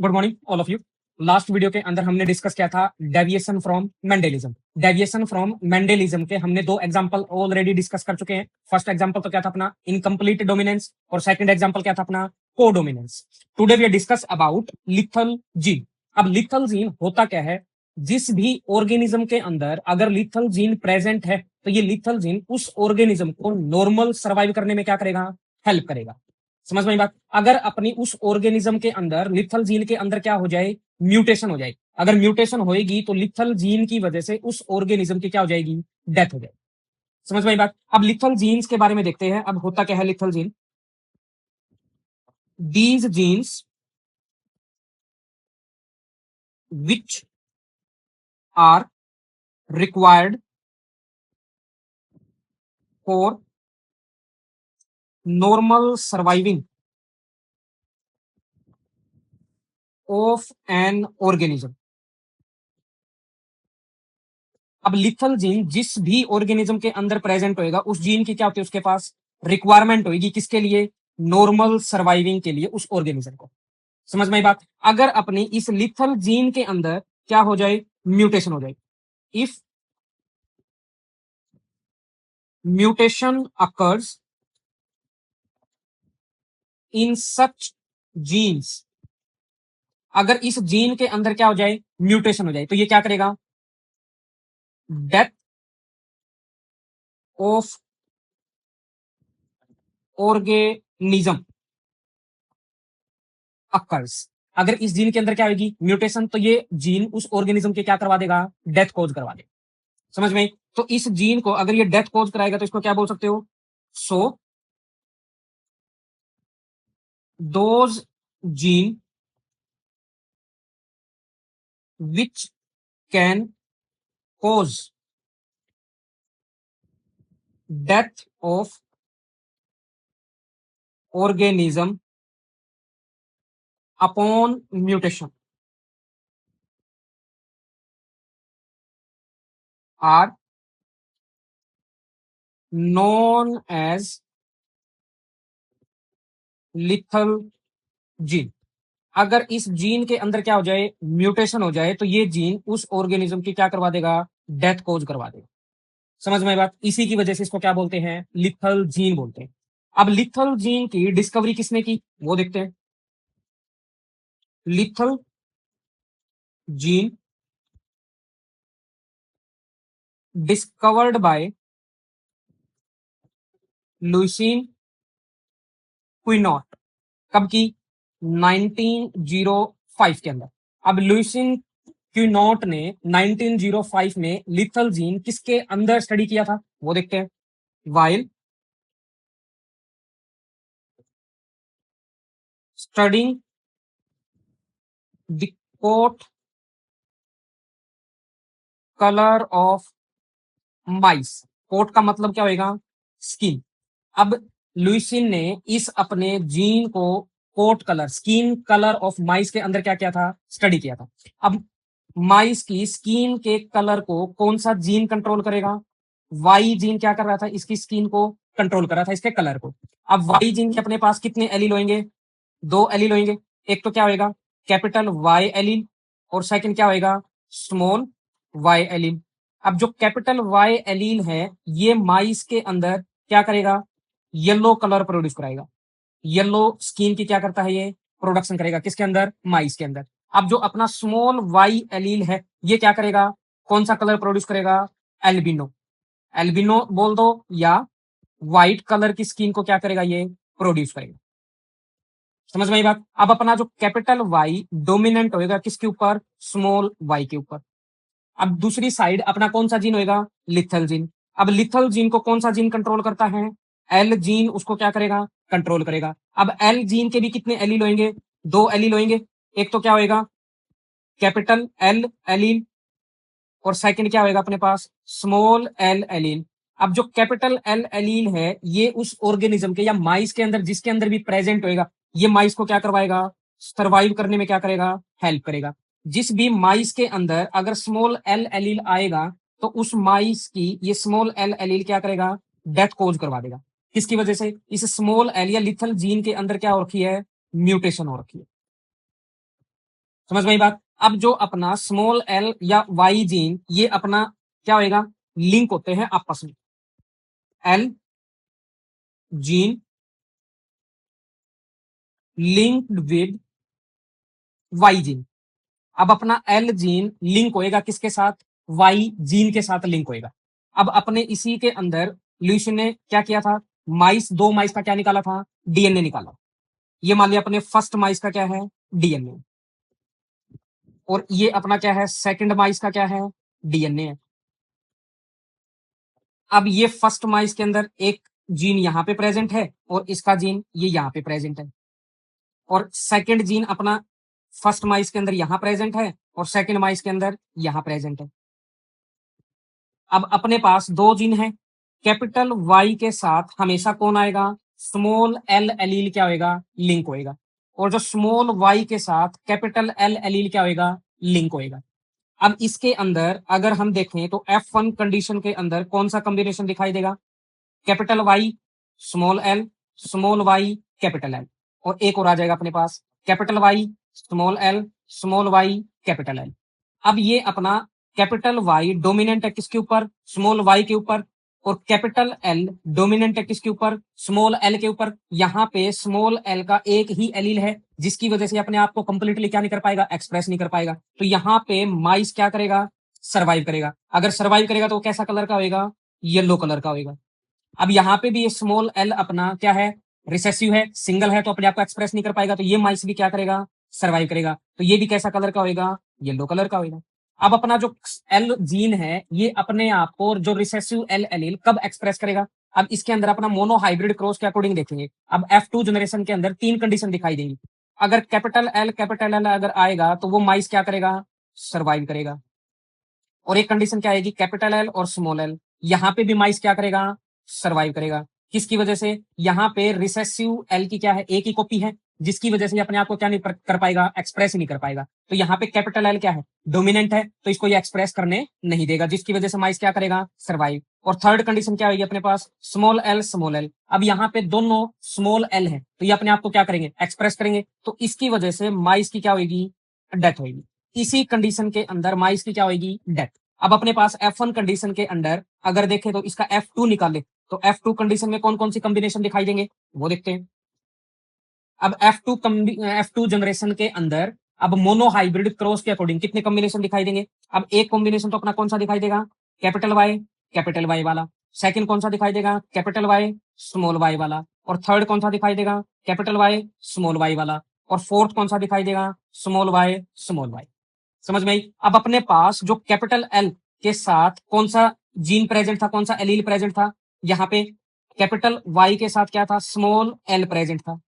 Good morning all of you. Last video के अंदर हमने डिस्कस किया था deviation from Mendelism. Deviation from Mendelism के हमने दो एग्जांपल ऑलरेडी डिस्कस कर चुके हैं। फर्स्ट एग्जांपल तो क्या था अपना इनकम्प्लीट डोमिनेंस और सेकंड एग्जांपल क्या था अपना codominance. Today we discuss about lethal gene. अब लिथल जीन होता क्या है, जिस भी ऑर्गेनिज्म के अंदर अगर लिथल जीन प्रेजेंट है तो ये लिथल जीन उस ऑर्गेनिज्म को नॉर्मल सर्वाइव करने में क्या करेगा, हेल्प करेगा। समझ में आई बात। अगर अपनी उस ऑर्गेनिज्म के अंदर लिथल जीन के अंदर क्या हो जाए, म्यूटेशन हो जाए। अगर म्यूटेशन होएगी तो लिथल जीन की वजह से उस ऑर्गेनिज्म की क्या हो जाएगी, डेथ हो जाएगी। समझ में आई बात। अब लिथल जीन्स के बारे में देखते हैं। अब होता क्या है lethal gene, these genes which are required for normal surviving of an organism. अब लिथल जीन जिस भी ऑर्गेनिज्म के अंदर प्रेजेंट होएगा उस जीन की क्या होती है, उसके पास रिक्वायरमेंट होगी। किसके लिए, नॉर्मल सर्वाइविंग के लिए उस ऑर्गेनिज्म को। समझ में आई बात। अगर अपनी इस लिथल जीन के अंदर क्या हो जाए, म्यूटेशन हो जाए। If mutation occurs in such genes, अगर इस जीन के अंदर क्या हो जाए, म्यूटेशन हो जाए, तो ये क्या करेगा, डेथ ऑफ ऑर्गेनिज्म अकर्स। अगर इस जीन के अंदर क्या होगी, म्यूटेशन, तो ये जीन उस ऑर्गेनिज्म के क्या करवा देगा, डेथ कॉज करवा देगा। समझ में। तो इस जीन को अगर ये डेथ कॉज कराएगा तो इसको क्या बोल सकते हो, so those gene which can cause death of organism upon mutation are known as lethal gene. अगर इस जीन के अंदर क्या हो जाए, म्यूटेशन हो जाए, तो ये जीन उस ऑर्गेनिज्म की क्या करवा देगा, डेथ कॉज करवा देगा। समझ में आई बात। इसी की वजह से इसको क्या बोलते हैं, लिथल जीन बोलते हैं। अब लिथल जीन की डिस्कवरी किसने की, वो देखते हैं। Lethal gene discovered by Lucien Cuenot. कब की, 1905 के अंदर। अब लुइसिन क्विनॉट ने 1905 में लिथल जीन किसके अंदर स्टडी किया था, वो देखते हैं। While studying the coat colour of mice. Coat का मतलब क्या होगा, स्किन। अब लुइसिन ने इस अपने जीन को coat colour, skin colour of mice के अंदर क्या किया था, स्टडी किया था। अब माइस की स्किन के कलर को कौन सा जीन कंट्रोल करेगा, वाई जीन क्या कर रहा था, इसकी स्किन को कंट्रोल कर रहा था, इसके कलर को। अब वाई जीन के अपने पास कितने एलील होंगे, दो एलील होंगे। एक तो क्या होएगा, कैपिटल वाई एलील, और सेकंड क्या होएगा, स्मॉल वाई एलील। अब जो कैपिटल वाई एलील है ये माइस के अंदर क्या करेगा, येलो कलर प्रोड्यूस कराएगा। येलो स्किन की क्या करता है, ये प्रोडक्शन करेगा, किसके अंदर, माइस के अंदर। अब जो अपना स्मॉल वाई एलील है ये क्या करेगा, कौन सा कलर प्रोड्यूस करेगा, एल्बिनो। एल्बिनो बोल दो, या व्हाइट कलर की स्किन को क्या करेगा, ये प्रोड्यूस करेगा। समझ में आई बात। अब अपना जो कैपिटल वाई डोमिनेंट होएगा किसके ऊपर, स्मॉल वाई के ऊपर। अब दूसरी साइड अपना कौन सा जीन होएगा, लिथल जीन। अब लिथल जीन को कौन सा जीन कंट्रोल करता है, एल जीन उसको क्या करेगा, कंट्रोल करेगा। अब एल जीन के भी कितने एलील होंगे, दो एलील होंगे। एक तो क्या होएगा, कैपिटल एल एलील, और सेकंड क्या होएगा अपने पास, स्मॉल एल एलील। अब जो कैपिटल एल एलील है ये उस ऑर्गेनिज्म के या माइस के अंदर जिसके अंदर भी प्रेजेंट होएगा, ये माइस को क्या करवाएगा, सर्वाइव करने में क्या करेगा, हेल्प करेगा। जिस भी माइस के अंदर अगर स्मॉल एल एलील आएगा तो उस माइस की ये स्मॉल एल एलील क्या करेगा, डेथ कोज करवा देगा। किसकी वजह से, इस स्मॉल एल या लिथल जीन के अंदर क्या हो रखी है, म्यूटेशन हो रखी है। समझ में आई बात। अब जो अपना स्मॉल एल या वाई जीन, ये अपना क्या होएगा, लिंक होते हैं आपस में। L gene linked with Y gene. अब अपना एल जीन लिंक होएगा किसके साथ, वाई जीन के साथ लिंक होएगा। अब अपने इसी के अंदर ल्यूश ने क्या किया था, माइस, दो माइस का क्या निकाला था, डीएनए निकाला। ये मान लिया अपने फर्स्ट माइस का क्या है, डीएनए, और ये अपना क्या है, सेकंड माइस का क्या है, डीएनए है। अब ये फर्स्ट माइस के अंदर एक जीन यहां पे प्रेजेंट है और इसका जीन ये यहां पे प्रेजेंट है, और सेकंड जीन अपना फर्स्ट माइस के अंदर यहां प्रेजेंट है और सेकंड माइस के अंदर यहां प्रेजेंट है। अब अपने पास दो जीन है, कैपिटल वाई के साथ हमेशा कौन आएगा, स्मॉल एल एलील क्या होएगा, लिंक होएगा, और जो स्मॉल वाई के साथ कैपिटल एल एलील क्या होएगा, लिंक होएगा। अब इसके अंदर अगर हम देखें तो F1 कंडीशन के अंदर कौन सा कॉम्बिनेशन दिखाई देगा, capital Y small Y capital L, और एक और आ जाएगा अपने पास capital Y small Y capital L. अब ये अपना कैपिटल वाई डोमिनेंट है किसके ऊपर, स्मॉल वाई के ऊपर, और कैपिटल एल डोमिनेंट है किसके ऊपर, स्मॉल एल के ऊपर। यहाँ पे स्मॉल एल का एक ही एलील है जिसकी वजह से अपने आप को कंप्लीटली क्या नहीं कर पाएगा, एक्सप्रेस नहीं कर पाएगा। तो यहाँ पे माइस क्या करेगा, सर्वाइव करेगा। अगर सर्वाइव करेगा तो कैसा कलर का होएगा, येलो कलर का होएगा। अब यहाँ पे भी ये स्मॉल एल अपना क्या है, रिसेसिव है, सिंगल है, तो अपने आप को एक्सप्रेस नहीं कर पाएगा, तो ये माइस भी क्या करेगा, सर्वाइव करेगा। तो ये भी कैसा कलर का होएगा, येलो कलर का होएगा। अब अपना जो एल जीन है ये अपने आप को जो रिसेसिव एल एलील कब एक्सप्रेस करेगा, अब इसके अंदर अपना मोनो हाइब्रिड क्रॉस के अकॉर्डिंग देखेंगे। अब F2 जनरेशन के अंदर तीन कंडीशन दिखाई देंगी। अगर कैपिटल एल अगर आएगा तो वो माइस क्या करेगा, सर्वाइव करेगा। और एक कंडीशन क्या आएगी, कैपिटल एल और स्मॉल एल, यहाँ पे भी माइस क्या करेगा, सर्वाइव करेगा। किसकी वजह से, यहाँ पे रिसेसिव एल की क्या है, एक ही कॉपी है, जिसकी वजह से अपने आप को क्या नहीं कर पाएगा, एक्सप्रेस ही नहीं कर पाएगा। तो यहाँ पे कैपिटल एल क्या है, डोमिनेंट है, तो इसको ये एक्सप्रेस करने नहीं देगा, जिसकी वजह से माइस क्या करेगा, सर्वाइव। और थर्ड कंडीशन क्या होगी अपने पास, स्मॉल एल। अब यहाँ पे दोनों स्मॉल एल है तो ये अपने आप को क्या करेंगे, एक्सप्रेस करेंगे, तो इसकी वजह से माइस की क्या होगी, डेथ होगी। इसी कंडीशन के अंदर माइस की क्या होगी, डेथ। अब अपने पास F1 कंडीशन के अंदर अगर देखें तो इसका F2 निकाले तो F2 कंडीशन में कौन कौन सी कॉम्बिनेशन दिखाई देंगे वो देखते हैं। अब F2 जनरेशन के अंदर अब मोनो हाइब्रिड क्रॉस के अकॉर्डिंग कितने कॉम्बिनेशन दिखाई देंगे। अब एक कॉम्बिनेशन तो अपना कौन सा दिखाई देगा, कैपिटल वाई वाला। सेकंड कौन सा दिखाई देगा, कैपिटल वाई स्मॉल वाई वाला। और थर्ड कौन सा दिखाई देगा, कैपिटल वाई स्मॉल वाई वाला। और फोर्थ कौन सा दिखाई देगा, स्मॉल वाई। समझ में आई। अब अपने पास जो कैपिटल एल के साथ कौन सा जीन प्रेजेंट था, कौन सा एलील प्रेजेंट था, यहाँ पे कैपिटल वाई के साथ क्या था, स्मॉल एल प्रेजेंट था।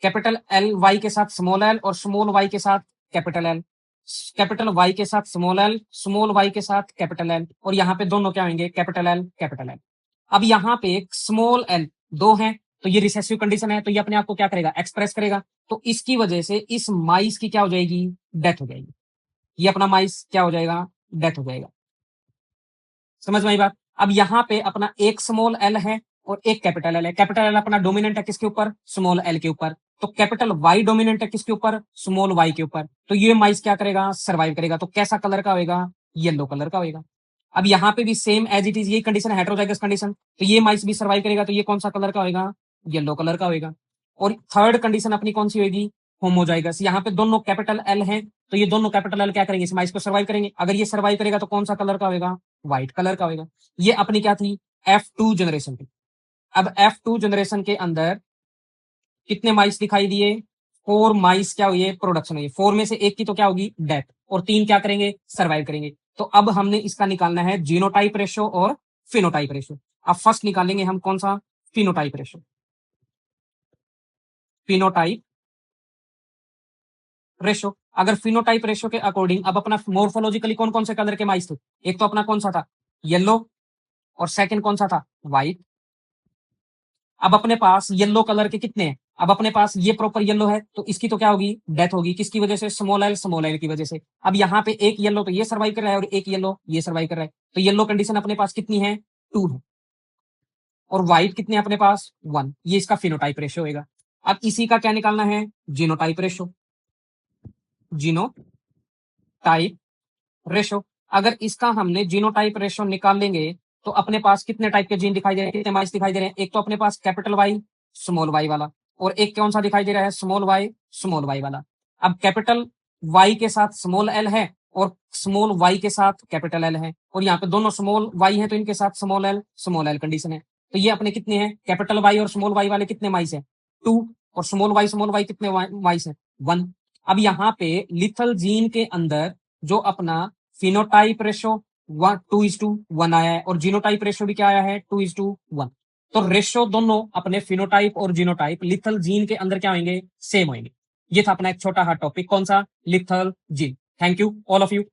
कैपिटल एल वाई के साथ स्मॉल एल, और स्मॉल वाई के साथ कैपिटल एल। कैपिटल वाई के साथ स्मॉल एल, स्मॉल वाई के साथ कैपिटल एल, और यहाँ पे दोनों क्या होंगे, कैपिटल एल। अब यहाँ पे स्मॉल एल दो है तो ये रिसेसिव कंडीशन है, तो ये अपने आप को क्या करेगा, एक्सप्रेस करेगा। तो इसकी वजह से इस माइस की क्या हो जाएगी, डेथ हो जाएगी। ये अपना माइस क्या हो जाएगा, डेथ हो जाएगा। समझ में आई बात। अब यहाँ पे अपना एक स्मॉल एल है और एक कैपिटल एल है। कैपिटल एल अपना डोमिनेंट है किसके ऊपर, स्मॉल एल के ऊपर। तो कैपिटल वाई डोमिनेंट है किसके ऊपर, स्मॉल वाई के ऊपर। तो ये माइस क्या करेगा, सर्वाइव करेगा। तो कैसा कलर का होगा, येलो कलर का होगा। अब यहाँ पे भी सेम एज इट इज ये कंडीशन है, हेटेरोजाइगस कंडीशन, तो ये माइस भी सर्वाइव करेगा। तो ये कौन सा कलर का होगा, येलो कलर का होगा। और थर्ड कंडीशन अपनी कौन सी होगी, होमोजाइगस। यहाँ पे दोनों कैपिटल एल हैं तो ये दोनों कैपिटल एल क्या करेंगे, इस माइस को सर्वाइव करेंगे। अगर ये सर्वाइव करेगा तो कौन सा कलर का होगा, व्हाइट कलर का होगा। ये अपनी क्या थी, F2 जनरेशन थी। अब F2 जनरेशन के अंदर कितने माइस दिखाई दिए, 4 माइस क्या हुई, प्रोडक्शन हुई। 4 में से एक की तो क्या होगी, डेथ, और 3 क्या करेंगे, सर्वाइव करेंगे। तो अब हमने इसका निकालना है जीनोटाइप रेशो और फिनोटाइप रेशो। अब फर्स्ट निकालेंगे हम कौन सा, फिनोटाइप रेशो। फिनोटाइप रेशो, अगर फिनोटाइप रेशो के अकॉर्डिंग अब अपना मोर्फोलॉजिकली कौन कौन से कलर के माइस थे, एक तो अपना कौन सा था, येलो, और सेकंड कौन सा था, व्हाइट। अब अपने पास येलो कलर के कितने हैं, अब अपने पास ये प्रॉपर येलो है तो इसकी तो क्या होगी, डेथ होगी। किसकी वजह से, स्मॉल एल की वजह से। अब यहाँ पे एक येलो तो ये सर्वाइव कर रहा है और एक येलो ये सर्वाइव कर रहा है, तो येलो कंडीशन अपने पास कितनी है, 2 है। और व्हाइट कितने अपने पास, 1। ये इसका फिनोटाइप रेशियो होगा। अब इसी का क्या निकालना है, जीनोटाइप रेशियो। जीनो टाइप रेशो। अगर इसका हमने जीनोटाइप रेशो निकाल लेंगे तो अपने पास कितने टाइप के जीन दिखाई दे रहे हैं, कितने माइस दिखाई दे रहे हैं? एक तो अपने पास कैपिटल वाई स्मॉल वाई वाला, और एक कौन सा दिखाई दे रहा है? स्मॉल वाई वाला। अब कैपिटल वाई के साथ स्मॉल एल है और स्मॉल वाई के साथ कैपिटल एल है, और यहाँ पे दोनों स्मॉल वाई है तो इनके साथ स्मॉल एल कंडीशन है। तो ये अपने कितने हैं? कैपिटल वाई और स्मॉल वाई वाले कितने माइस है? 2। और स्मॉल वाई कितने माइस है? 1। अब यहाँ पे लिथल जीन के अंदर जो अपना फिनोटाइप रेशो 2:1 आया है और जीनोटाइप रेशो भी क्या आया है? 2:1। तो रेशो दोनों अपने फिनोटाइप और जीनोटाइप लिथल जीन के अंदर क्या होंगे? सेम होंगे। ये था अपना एक छोटा सा टॉपिक, कौन सा? Lethal gene. Thank you all of you.